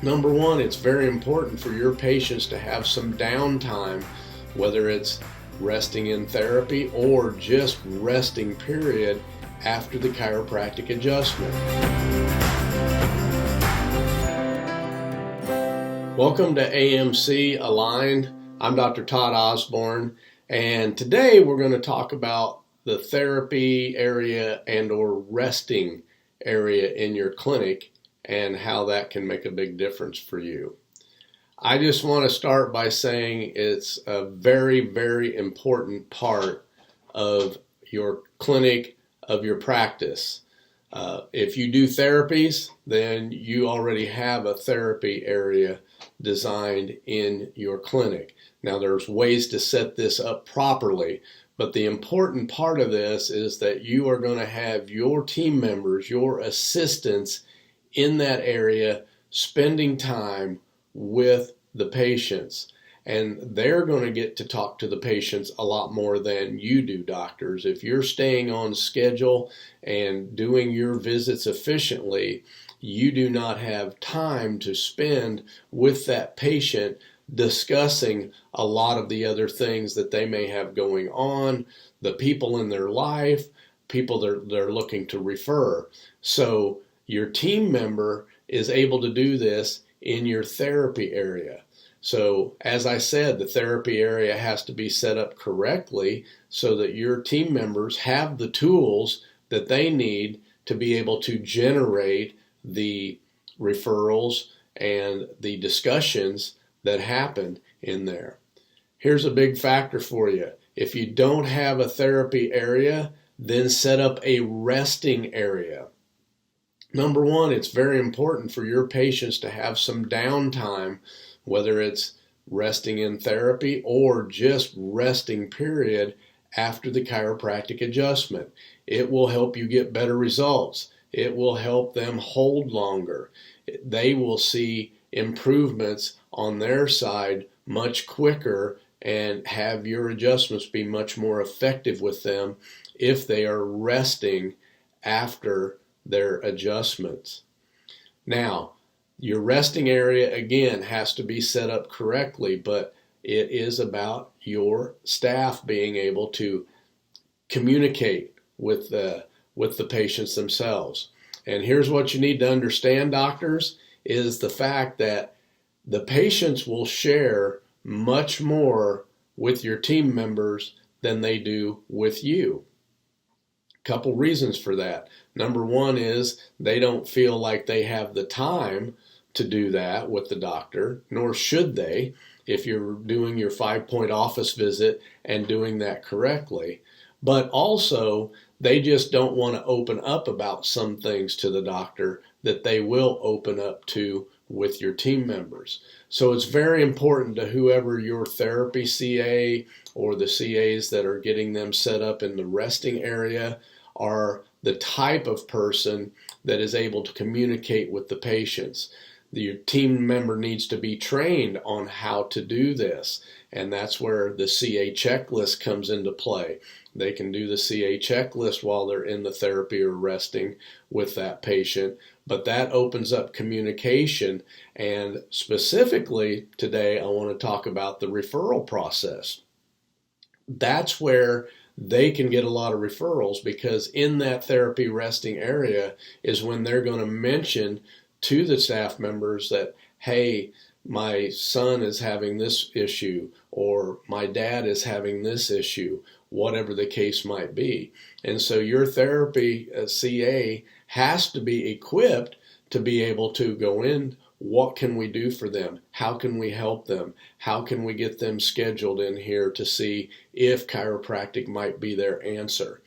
Number one, it's very important for your patients to have some downtime, whether it's resting in therapy or just resting period after the chiropractic adjustment. Welcome to AMC Aligned. I'm Dr. Todd Osborne, and today we're going to talk about the therapy area and or resting area in your clinic and how that can make a big difference for you. I just want to start by saying it's a very, very important part of your clinic, of your practice. If you do therapies, then you already have a therapy area designed in your clinic. Now, there's ways to set this up properly, but the important part of this is that you are going to have your team members, your assistants in that area spending time with the patients. And they're going to get to talk to the patients a lot more than you do, doctors. If you're staying on schedule and doing your visits efficiently, you do not have time to spend with that patient discussing a lot of the other things that they may have going on, the people in their life, people they're looking to refer. So your team member is able to do this in your therapy area. So as I said, the therapy area has to be set up correctly so that your team members have the tools that they need to be able to generate the referrals and the discussions that happen in there. Here's a big factor for you. If you don't have a therapy area, then set up a resting area. Number one, it's very important for your patients to have some downtime, whether it's resting in therapy or just resting period after the chiropractic adjustment. It will help you get better results. It will help them hold longer. They will see improvements on their side much quicker and have your adjustments be much more effective with them if they are resting after their adjustments. Now, your resting area again has to be set up correctly, but it is about your staff being able to communicate with the patients themselves. And here's what you need to understand, doctors, is the fact that the patients will share much more with your team members than they do with you. Couple reasons for that. Number one is they don't feel like they have the time to do that with the doctor, nor should they if you're doing your 5-point office visit and doing that correctly. But also, they just don't want to open up about some things to the doctor that they will open up to with your team members. So it's very important to whoever your therapy CA or the CAs that are getting them set up in the resting area are the type of person that is able to communicate with the patients. Your team member needs to be trained on how to do this, and that's where the CA checklist comes into play. They can do the CA checklist while they're in the therapy or resting with that patient, but that opens up communication. And specifically today, I want to talk about the referral process. That's where they can get a lot of referrals, because in that therapy resting area is when they're going to mention to the staff members that, hey, my son is having this issue, or my dad is having this issue, whatever the case might be. And so your therapy CA has to be equipped to be able to go in. What can we do for them? How can we help them? How can we get them scheduled in here to see if chiropractic might be their answer?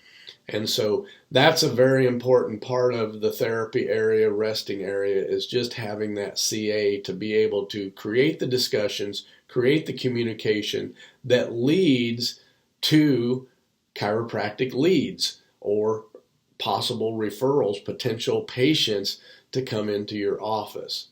And so that's a very important part of the therapy area, resting area, is just having that CA to be able to create the discussions, create the communication that leads to chiropractic leads or possible referrals, potential patients to come into your office.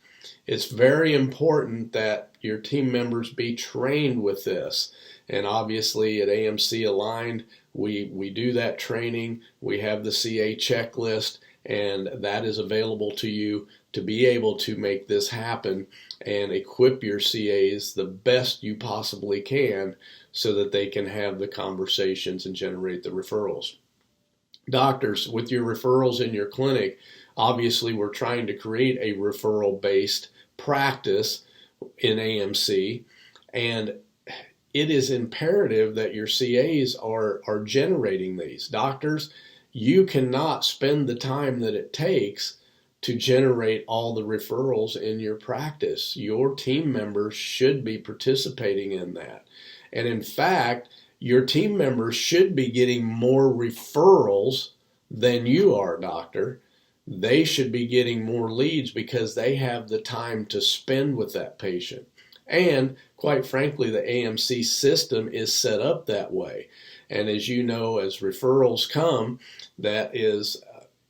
It's very important that your team members be trained with this. And obviously at AMC Aligned, we do that training. We have the CA checklist, and that is available to you to be able to make this happen and equip your CAs the best you possibly can so that they can have the conversations and generate the referrals. Doctors, with your referrals in your clinic, obviously we're trying to create a referral-based practice in AMC, and it is imperative that your CAs are generating these. Doctors, you cannot spend the time that it takes to generate all the referrals in your practice. Your team members should be participating in that. And in fact, your team members should be getting more referrals than you are, doctor. They should be getting more leads because they have the time to spend with that patient. And quite frankly, the AMC system is set up that way. And as you know, as referrals come, that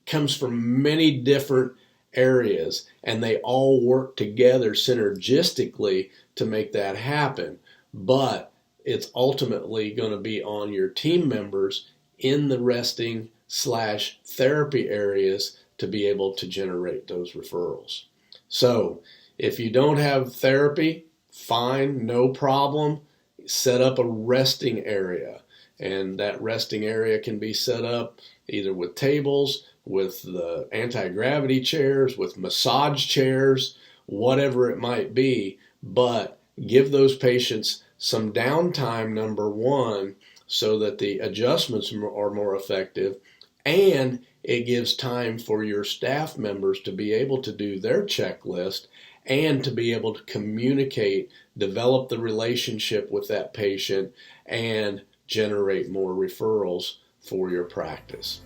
comes from many different areas, and they all work together synergistically to make that happen. But it's ultimately going to be on your team members in the resting/therapy areas to be able to generate those referrals. So if you don't have therapy, fine, no problem. Set up a resting area, and that resting area can be set up either with tables, with the anti-gravity chairs, with massage chairs, whatever it might be. But give those patients some downtime, number one, so that the adjustments are more effective, and it gives time for your staff members to be able to do their checklist and to be able to communicate, develop the relationship with that patient, and generate more referrals for your practice.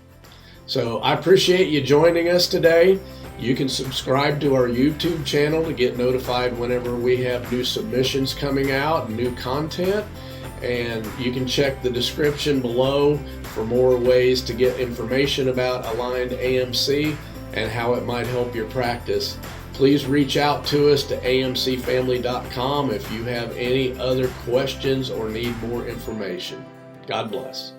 So I appreciate you joining us today. You can subscribe to our YouTube channel to get notified whenever we have new submissions coming out and new content. And you can check the description below for more ways to get information about Aligned AMC and how it might help your practice. Please reach out to us to amcfamily.com if you have any other questions or need more information. God bless.